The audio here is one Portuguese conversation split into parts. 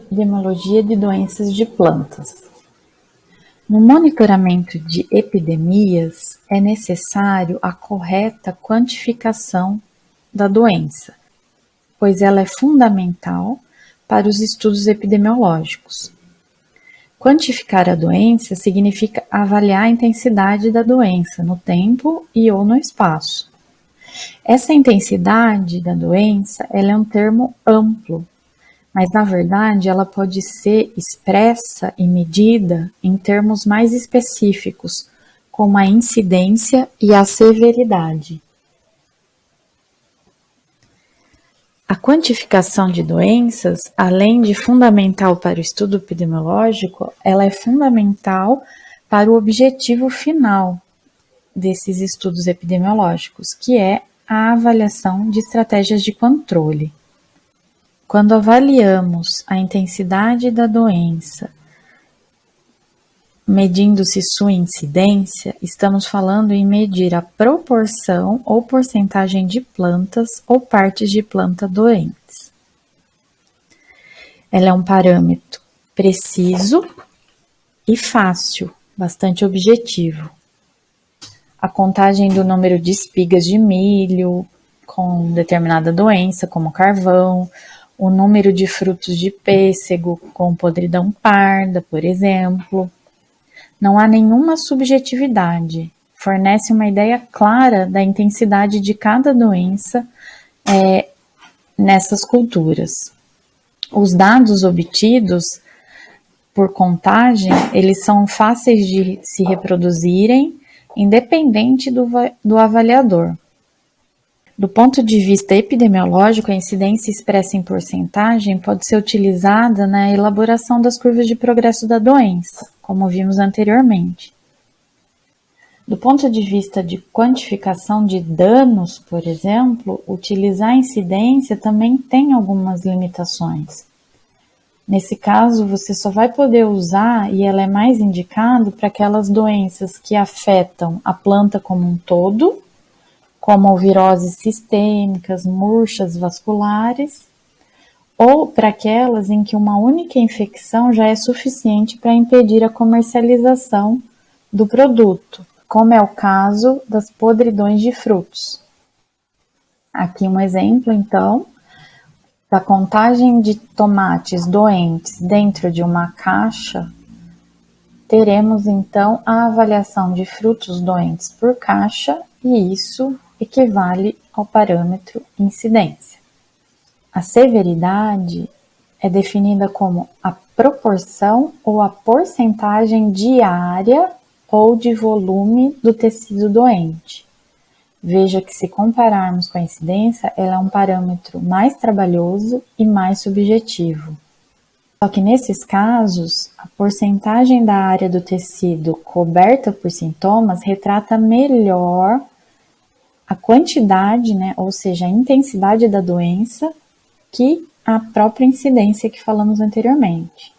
epidemiologia de doenças de plantas. No monitoramento de epidemias, é necessário a correta quantificação da doença, pois ela é fundamental para os estudos epidemiológicos. Quantificar a doença significa avaliar a intensidade da doença no tempo e ou no espaço. Essa intensidade da doença, ela é um termo amplo, mas na verdade ela pode ser expressa e medida em termos mais específicos, como a incidência e a severidade. A quantificação de doenças, além de fundamental para o estudo epidemiológico, ela é fundamental para o objetivo final desses estudos epidemiológicos, que é a avaliação de estratégias de controle. Quando avaliamos a intensidade da doença, medindo-se sua incidência, estamos falando em medir a proporção ou porcentagem de plantas ou partes de planta doentes. Ela é um parâmetro preciso e fácil, bastante objetivo. A contagem do número de espigas de milho com determinada doença, como carvão, o número de frutos de pêssego com podridão parda, por exemplo. Não há nenhuma subjetividade, fornece uma ideia clara da intensidade de cada doença nessas culturas. Os dados obtidos por contagem, eles são fáceis de se reproduzirem, independente do avaliador. Do ponto de vista epidemiológico, a incidência expressa em porcentagem pode ser utilizada na elaboração das curvas de progresso da doença, como vimos anteriormente. Do ponto de vista de quantificação de danos, por exemplo, utilizar a incidência também tem algumas limitações. Nesse caso, você só vai poder usar, e ela é mais indicada para aquelas doenças que afetam a planta como um todo, como viroses sistêmicas, murchas vasculares, ou para aquelas em que uma única infecção já é suficiente para impedir a comercialização do produto, como é o caso das podridões de frutos. Aqui um exemplo, então, da contagem de tomates doentes dentro de uma caixa. Teremos, então, a avaliação de frutos doentes por caixa, e isso equivale ao parâmetro incidência. A severidade é definida como a proporção ou a porcentagem diária ou de volume do tecido doente. Veja que, se compararmos com a incidência, ela é um parâmetro mais trabalhoso e mais subjetivo. Só que nesses casos, a porcentagem da área do tecido coberta por sintomas retrata melhor a quantidade, ou seja, a intensidade da doença, que a própria incidência que falamos anteriormente.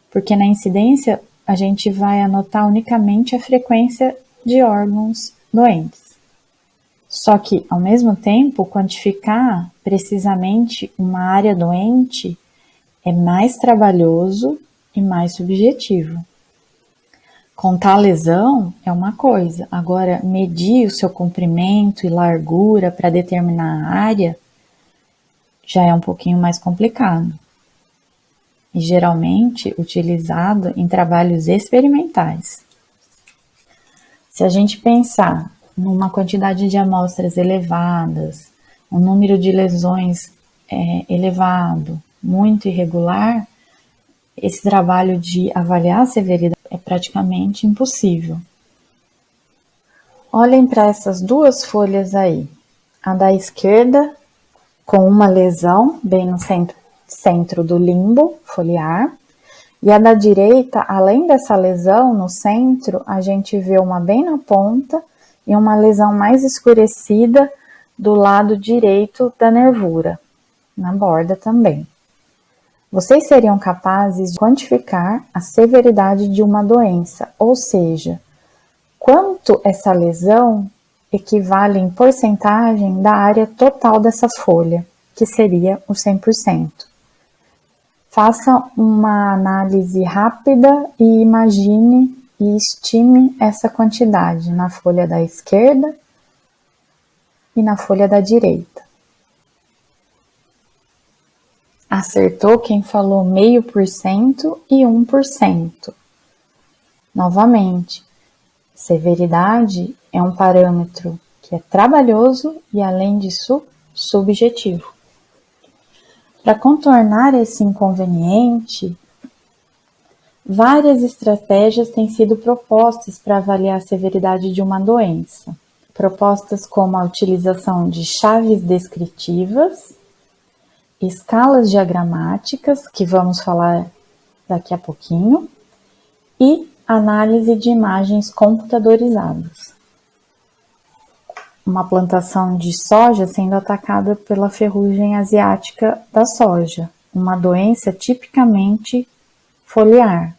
Porque na incidência a gente vai anotar unicamente a frequência de órgãos doentes. Só que, ao mesmo tempo, quantificar precisamente uma área doente é mais trabalhoso e mais subjetivo. Contar a lesão é uma coisa, agora medir o seu comprimento e largura para determinar a área já é um pouquinho mais complicado. E geralmente utilizado em trabalhos experimentais. Se a gente pensar numa quantidade de amostras elevadas, um número de lesões elevado, muito irregular, esse trabalho de avaliar a severidade é praticamente impossível. Olhem para essas duas folhas aí. A da esquerda, com uma lesão bem no centro do limbo foliar, e a da direita, além dessa lesão no centro, a gente vê uma bem na ponta e uma lesão mais escurecida do lado direito da nervura, na borda também. Vocês seriam capazes de quantificar a severidade de uma doença, ou seja, quanto essa lesão equivale em porcentagem da área total dessa folha, que seria o 100%. Faça uma análise rápida e imagine e estime essa quantidade na folha da esquerda e na folha da direita. Acertou quem falou 0,5% e 1%. Novamente, severidade é um parâmetro que é trabalhoso e, além disso, subjetivo. Para contornar esse inconveniente, várias estratégias têm sido propostas para avaliar a severidade de uma doença. Propostas como a utilização de chaves descritivas, escalas diagramáticas, que vamos falar daqui a pouquinho, e análise de imagens computadorizadas. Uma plantação de soja sendo atacada pela ferrugem asiática da soja, uma doença tipicamente foliar.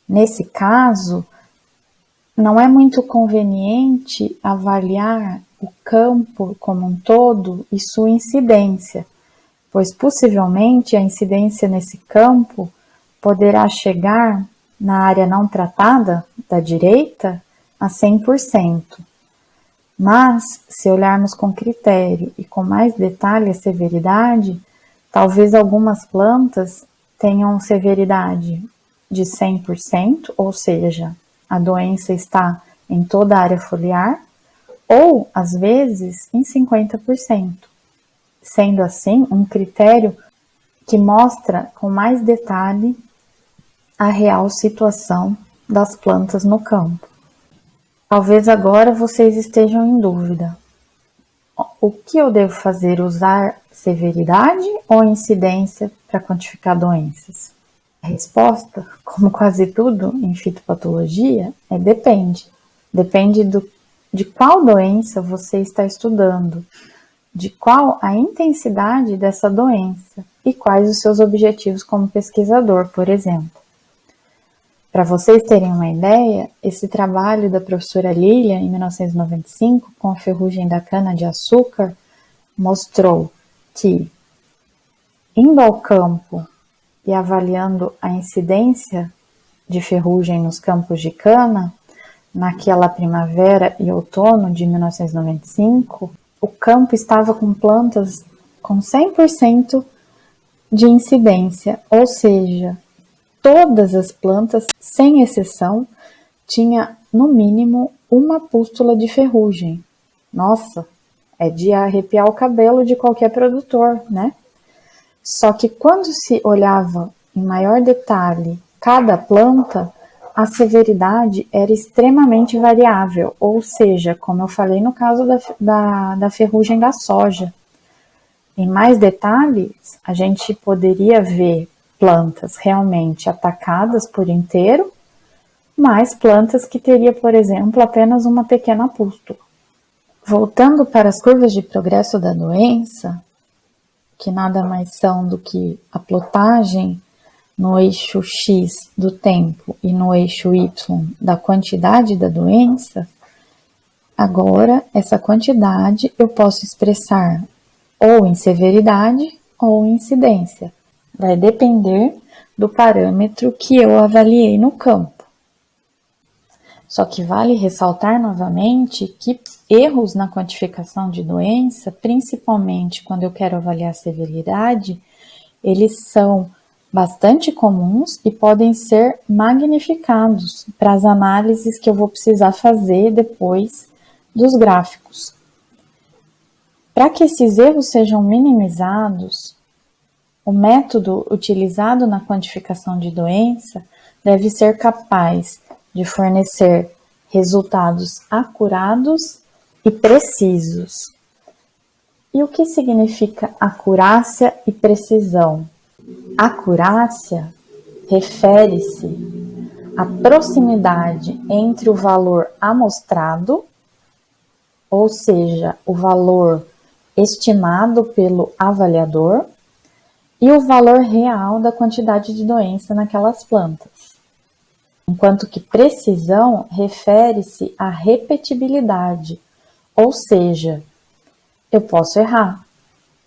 Nesse caso, não é muito conveniente avaliar o campo como um todo e sua incidência, pois possivelmente a incidência nesse campo poderá chegar na área não tratada da direita a 100%. Mas, se olharmos com critério e com mais detalhe a severidade, talvez algumas plantas tenham severidade de 100%, ou seja, a doença está em toda a área foliar, ou, às vezes, em 50%. Sendo assim, um critério que mostra com mais detalhe a real situação das plantas no campo. Talvez agora vocês estejam em dúvida. O que eu devo fazer? Usar severidade ou incidência para quantificar doenças? A resposta, como quase tudo em fitopatologia, é depende. Depende de qual doença você está estudando, de qual a intensidade dessa doença e quais os seus objetivos como pesquisador, por exemplo. Para vocês terem uma ideia, esse trabalho da professora Lilia, em 1995, com a ferrugem da cana-de-açúcar, mostrou que, indo ao campo e avaliando a incidência de ferrugem nos campos de cana, naquela primavera e outono de 1995, o campo estava com plantas com 100% de incidência, ou seja, todas as plantas, sem exceção, tinha no mínimo uma pústula de ferrugem. Nossa, é de arrepiar o cabelo de qualquer produtor, né? Só que quando se olhava em maior detalhe cada planta, a severidade era extremamente variável, ou seja, como eu falei no caso da ferrugem da soja. Em mais detalhes, a gente poderia ver plantas realmente atacadas por inteiro, mas plantas que teria, por exemplo, apenas uma pequena pústula. Voltando para as curvas de progresso da doença, que nada mais são do que a plotagem no eixo X do tempo e no eixo Y da quantidade da doença, agora essa quantidade eu posso expressar ou em severidade ou em incidência. Vai depender do parâmetro que eu avaliei no campo. Só que vale ressaltar novamente que erros na quantificação de doença, principalmente quando eu quero avaliar a severidade, eles são bastante comuns e podem ser magnificados para as análises que eu vou precisar fazer depois dos gráficos. Para que esses erros sejam minimizados, o método utilizado na quantificação de doença deve ser capaz de fornecer resultados acurados e precisos. E o que significa acurácia e precisão? Acurácia refere-se à proximidade entre o valor amostrado, ou seja, o valor estimado pelo avaliador, e o valor real da quantidade de doença naquelas plantas. Enquanto que precisão refere-se à repetibilidade, ou seja, eu posso errar,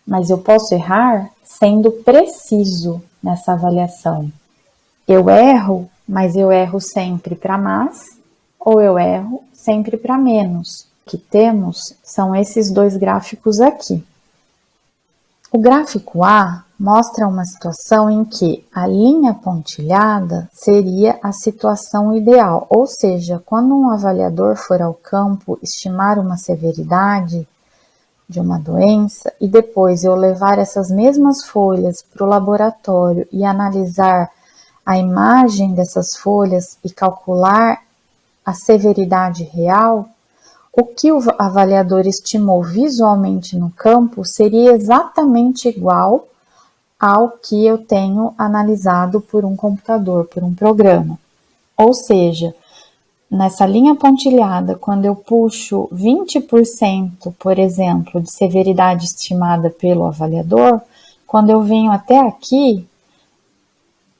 mas eu posso errar sendo preciso nessa avaliação. Eu erro, mas eu erro sempre para mais, ou eu erro sempre para menos. O que temos são esses dois gráficos aqui. O gráfico A mostra uma situação em que a linha pontilhada seria a situação ideal, ou seja, quando um avaliador for ao campo estimar uma severidade de uma doença e depois eu levar essas mesmas folhas para o laboratório e analisar a imagem dessas folhas e calcular a severidade real, o que o avaliador estimou visualmente no campo seria exatamente igual ao que eu tenho analisado por um computador, por um programa. Ou seja, nessa linha pontilhada, quando eu puxo 20%, por exemplo, de severidade estimada pelo avaliador, quando eu venho até aqui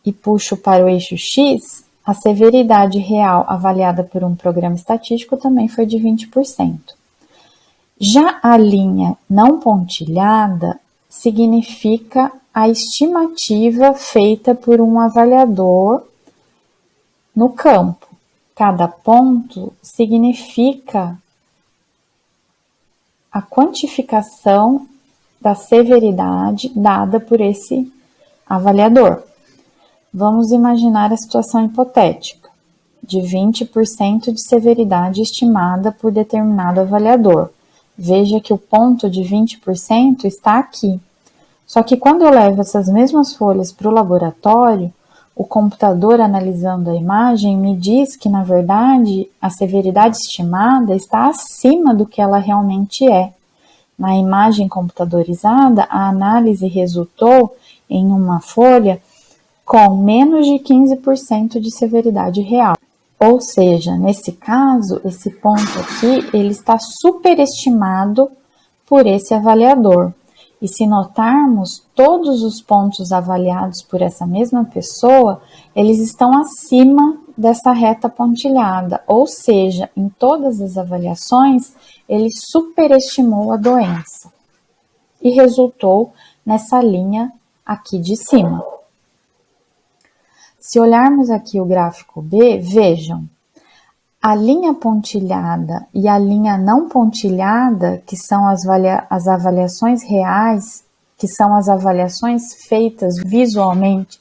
e puxo para o eixo X, a severidade real avaliada por um programa estatístico também foi de 20%. Já a linha não pontilhada significa a estimativa feita por um avaliador no campo. Cada ponto significa a quantificação da severidade dada por esse avaliador. Vamos imaginar a situação hipotética, de 20% de severidade estimada por determinado avaliador. Veja que o ponto de 20% está aqui. Só que quando eu levo essas mesmas folhas para o laboratório, o computador analisando a imagem me diz que, na verdade, a severidade estimada está acima do que ela realmente é. Na imagem computadorizada, a análise resultou em uma folha com menos de 15% de severidade real. Ou seja, nesse caso, esse ponto aqui, ele está superestimado por esse avaliador. E se notarmos, todos os pontos avaliados por essa mesma pessoa, eles estão acima dessa reta pontilhada. Ou seja, em todas as avaliações, ele superestimou a doença. E resultou nessa linha aqui de cima. Se olharmos aqui o gráfico B, vejam, a linha pontilhada e a linha não pontilhada, que são as avaliações reais, que são as avaliações feitas visualmente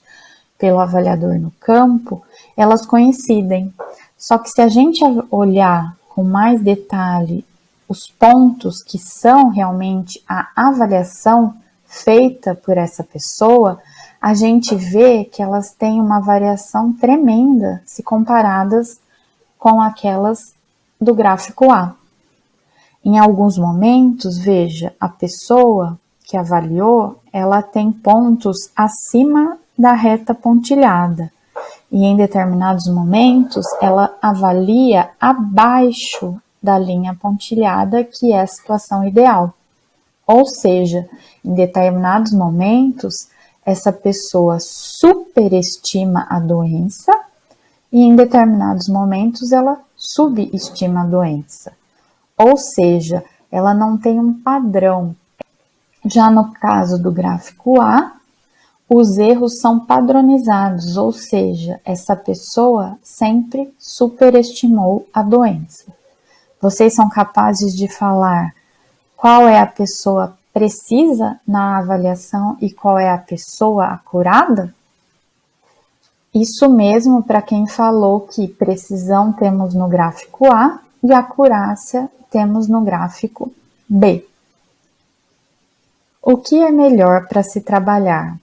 pelo avaliador no campo, elas coincidem. Só que se a gente olhar com mais detalhe os pontos que são realmente a avaliação feita por essa pessoa, a gente vê que elas têm uma variação tremenda se comparadas com aquelas do gráfico A. Em alguns momentos, veja, a pessoa que avaliou, ela tem pontos acima da reta pontilhada. E em determinados momentos, ela avalia abaixo da linha pontilhada, que é a situação ideal. Ou seja, em determinados momentos, essa pessoa superestima a doença e em determinados momentos ela subestima a doença. Ou seja, ela não tem um padrão. Já no caso do gráfico A, os erros são padronizados, ou seja, essa pessoa sempre superestimou a doença. Vocês são capazes de falar qual é a pessoa precisa na avaliação e qual é a pessoa acurada? Isso mesmo para quem falou que precisão temos no gráfico A e acurácia temos no gráfico B. O que é melhor para se trabalhar?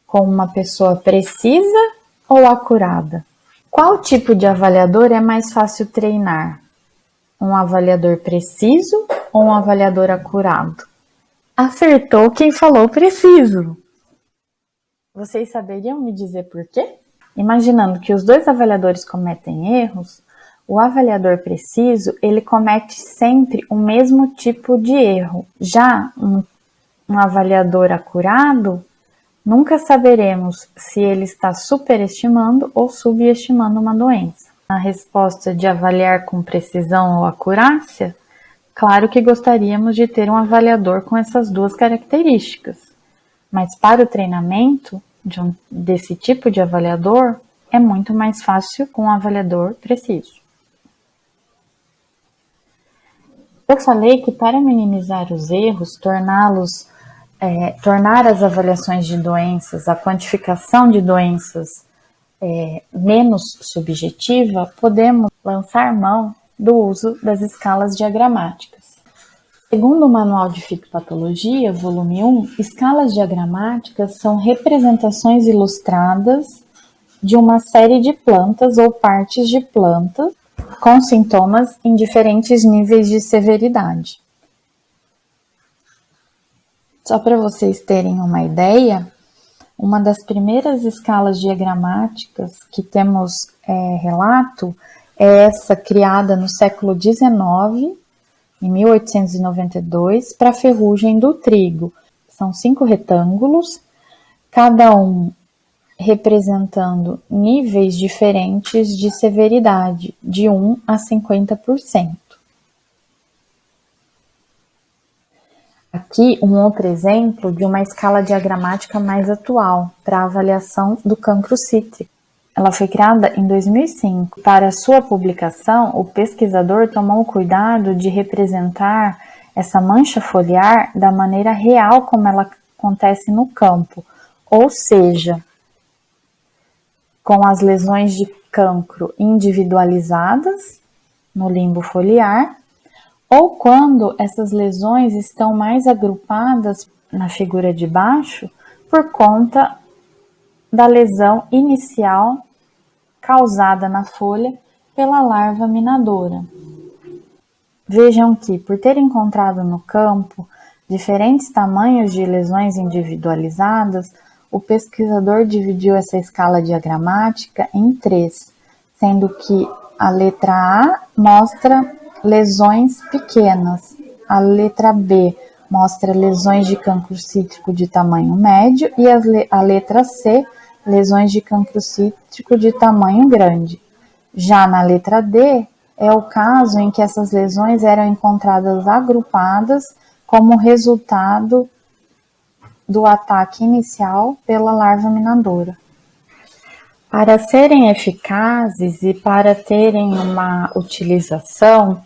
Com uma pessoa precisa ou acurada? Qual tipo de avaliador é mais fácil treinar? Um avaliador preciso ou um avaliador acurado? Acertou quem falou preciso. Vocês saberiam me dizer por quê? Imaginando que os dois avaliadores cometem erros, o avaliador preciso, ele comete sempre o mesmo tipo de erro. Já um avaliador acurado, nunca saberemos se ele está superestimando ou subestimando uma doença. Na resposta de avaliar com precisão ou acurácia, claro que gostaríamos de ter um avaliador com essas duas características. Mas para o treinamento desse tipo de avaliador, é muito mais fácil com um avaliador preciso. Eu falei que para minimizar os erros, tornar as avaliações de doenças, a quantificação de doenças menos subjetiva, podemos lançar mão do uso das escalas diagramáticas. Segundo o Manual de Fitopatologia, volume 1, escalas diagramáticas são representações ilustradas de uma série de plantas ou partes de plantas com sintomas em diferentes níveis de severidade. Só para vocês terem uma ideia, uma das primeiras escalas diagramáticas que temos relato é essa criada no século XIX, em 1892, para a ferrugem do trigo. São 5 retângulos, cada um representando níveis diferentes de severidade, de 1 a 50%. Aqui um outro exemplo de uma escala diagramática mais atual para a avaliação do cancro cítrico. Ela foi criada em 2005. Para sua publicação, o pesquisador tomou o cuidado de representar essa mancha foliar da maneira real como ela acontece no campo, ou seja, com as lesões de cancro individualizadas no limbo foliar, ou quando essas lesões estão mais agrupadas na figura de baixo por conta da lesão inicial causada na folha pela larva minadora. Vejam que, por ter encontrado no campo diferentes tamanhos de lesões individualizadas, o pesquisador dividiu essa escala diagramática em 3, sendo que a letra A mostra lesões pequenas, a letra B mostra lesões de cancro cítrico de tamanho médio e a letra C, lesões de cancro cítrico de tamanho grande. Já na letra D, é o caso em que essas lesões eram encontradas agrupadas como resultado do ataque inicial pela larva minadora. Para serem eficazes e para terem uma utilização,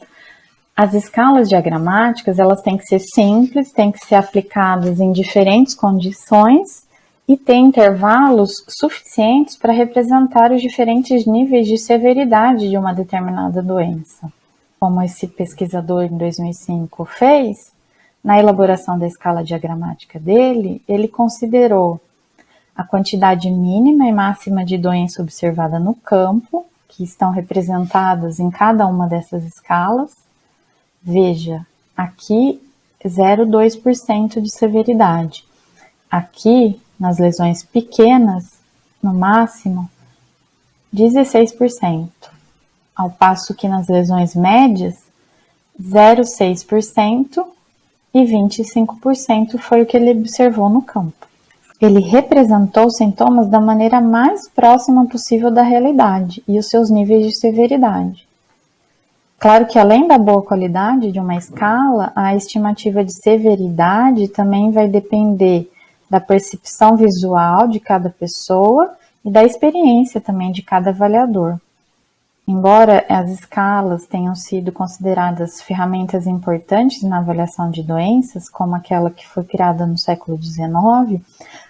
as escalas diagramáticas elas têm que ser simples, têm que ser aplicadas em diferentes condições e ter intervalos suficientes para representar os diferentes níveis de severidade de uma determinada doença. Como esse pesquisador em 2005 fez, na elaboração da escala diagramática dele, ele considerou a quantidade mínima e máxima de doença observada no campo, que estão representadas em cada uma dessas escalas. Veja, aqui 0,2% de severidade. Aqui, nas lesões pequenas, no máximo, 16%. Ao passo que nas lesões médias, 0,6% e 25% foi o que ele observou no campo. Ele representou sintomas da maneira mais próxima possível da realidade e os seus níveis de severidade. Claro que além da boa qualidade de uma escala, a estimativa de severidade também vai depender da percepção visual de cada pessoa e da experiência também de cada avaliador. Embora as escalas tenham sido consideradas ferramentas importantes na avaliação de doenças, como aquela que foi criada no século XIX,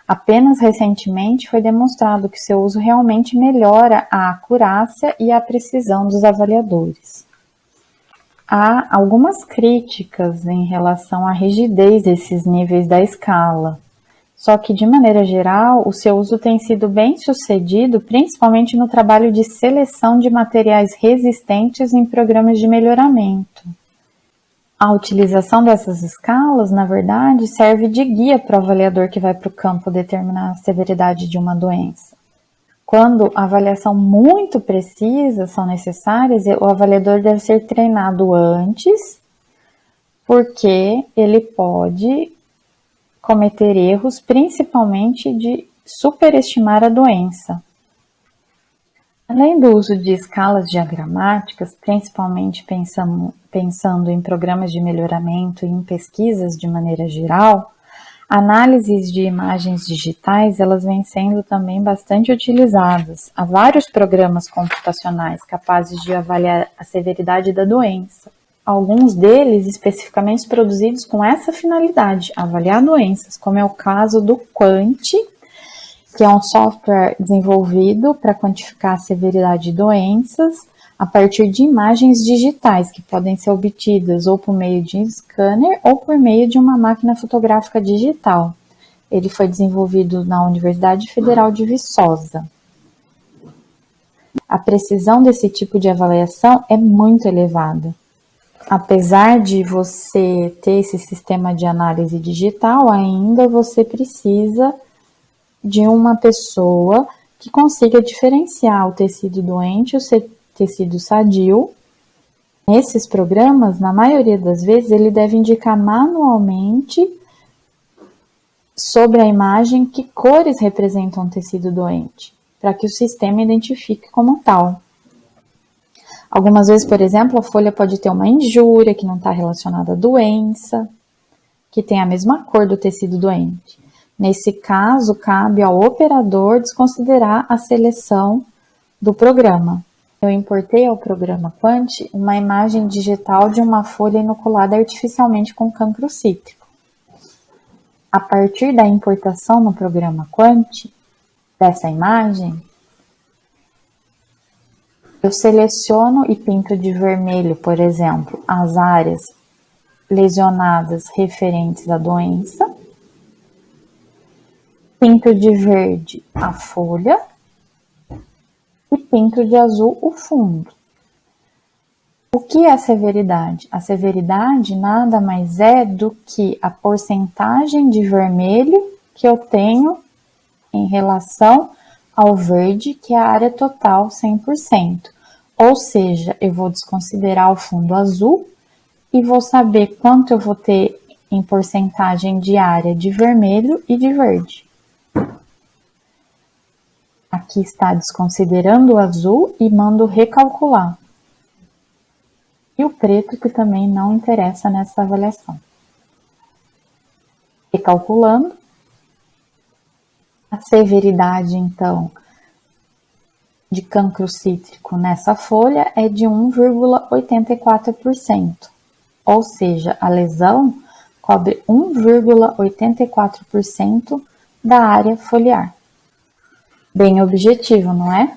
apenas recentemente foi demonstrado que seu uso realmente melhora a acurácia e a precisão dos avaliadores. Há algumas críticas em relação à rigidez desses níveis da escala, só que, de maneira geral, o seu uso tem sido bem sucedido, principalmente no trabalho de seleção de materiais resistentes em programas de melhoramento. A utilização dessas escalas, na verdade, serve de guia para o avaliador que vai para o campo determinar a severidade de uma doença. Quando a avaliação muito precisa são necessárias, o avaliador deve ser treinado antes, porque ele pode cometer erros, principalmente de superestimar a doença. Além do uso de escalas diagramáticas, principalmente pensando em programas de melhoramento e em pesquisas de maneira geral, Análises de imagens digitais, elas vêm sendo também bastante utilizadas. Há vários programas computacionais capazes de avaliar a severidade da doença. Alguns deles especificamente produzidos com essa finalidade, avaliar doenças, como é o caso do Quant, que é um software desenvolvido para quantificar a severidade de doenças a partir de imagens digitais, que podem ser obtidas ou por meio de um scanner ou por meio de uma máquina fotográfica digital. Ele foi desenvolvido na Universidade Federal de Viçosa. A precisão desse tipo de avaliação é muito elevada. Apesar de você ter esse sistema de análise digital, ainda você precisa de uma pessoa que consiga diferenciar o tecido doente e o tecido sadio. Nesses programas, na maioria das vezes, ele deve indicar manualmente sobre a imagem que cores representam o tecido doente, para que o sistema identifique como tal. Algumas vezes, por exemplo, a folha pode ter uma injúria que não está relacionada à doença, que tem a mesma cor do tecido doente. Nesse caso, cabe ao operador desconsiderar a seleção do programa. Eu importei ao programa Quant uma imagem digital de uma folha inoculada artificialmente com cancro cítrico. A partir da importação no programa Quant dessa imagem, eu seleciono e pinto de vermelho, por exemplo, as áreas lesionadas referentes à doença, pinto de verde a folha e pinto de azul o fundo. O que é a severidade? A severidade nada mais é do que a porcentagem de vermelho que eu tenho em relação ao verde, que é a área total 100%. Ou seja, eu vou desconsiderar o fundo azul e vou saber quanto eu vou ter em porcentagem de área de vermelho e de verde. Aqui está desconsiderando o azul e mando recalcular. E o preto, que também não interessa nessa avaliação. Recalculando, a severidade, então, de cancro cítrico nessa folha é de 1,84%. Ou seja, a lesão cobre 1,84% da área foliar. Bem objetivo, não é?